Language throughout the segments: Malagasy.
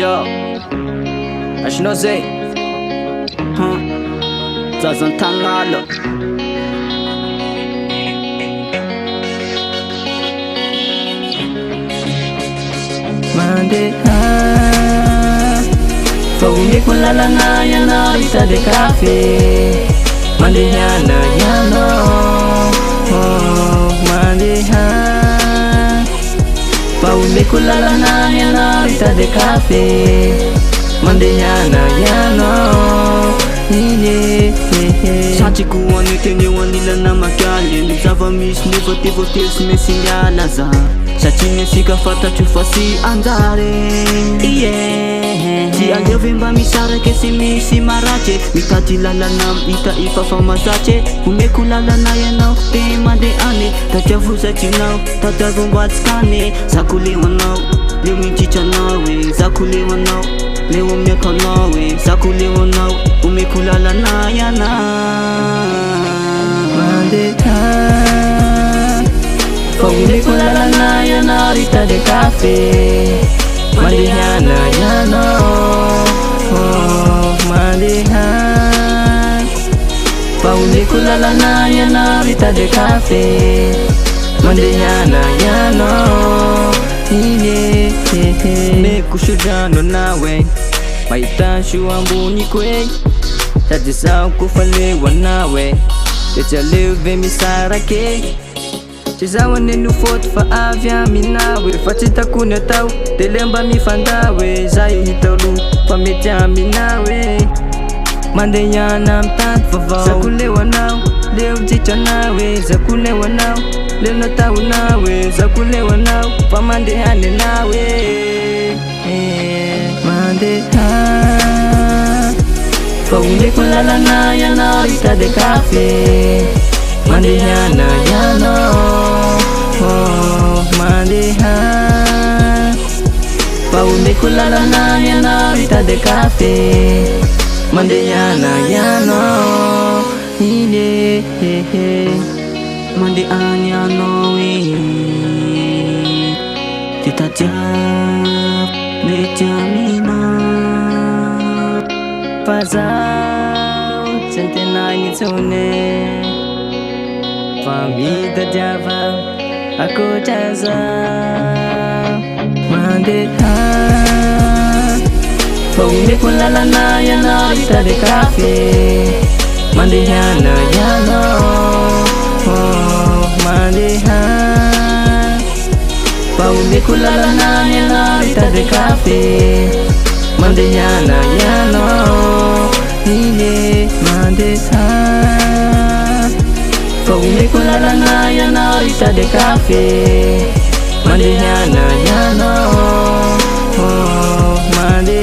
Yo, Ashinoze, Zazantangalo. Mande Fawumi kulala na yana ita de cafe. Mande yana yano. Mande Fawumi kulala na yana ita de cafe. Mande yana yano. Sati kuone tenye wanila na makali Nizava miss nivote simesinyana za Sati nesika fata chufasi andare Ti alio vimba misara kesi misi marache Mikati lala nam ita ifa famazache Kumekulala na yanao pema de ane Tachavuza chinao tatavumbat skane Zakule wanao leo minchicha nawe Zakule wanao leo miaka nawe Zakule wanao umekulala na yana Mande Umekulala na yana rita de cafe. Mande yana yano. Mande Umekulala na yana rita de cafe. Mande yana yano. Me kushujano nawe Maita shuambuni kwe Tajisa kufalewa nawe Techa leve misara ke Chizawa nenu foto fa avya minawe Fatita kuna tau Telemba mifandawe Zai hitalu Pametia minawe Mande yana mtatu favau Zakulewa nao leo jicha nawe Zakulewa nao leo natau nawe Zakulewa nao pamande hane nawe Mande Umekulala na yana rita de cafe. Mande yana yano. Mande Umekulala na yana rita de cafe. Mande yana yano. Mande anyano Tita jab Mejamina Fazao Centenai nitsune Famida java Aku jaza Mande Umekulala na yana rita de cafe. Mande yana yano. Mande Umekulala na yana rita de cafe. Mande yana yano. Mande Umekulala na yana rita de cafe. Mande yana yano. Mande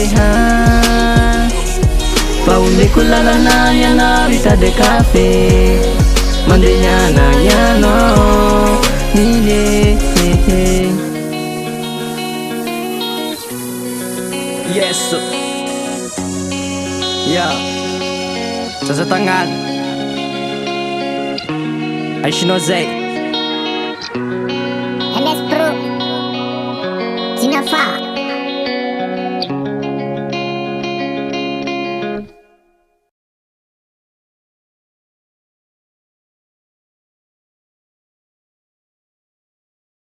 Umekulala na yana rita de cafe. Mande yana yano. Yes. Yeah. Sa tangan Ashinoze MS Pro Jinafa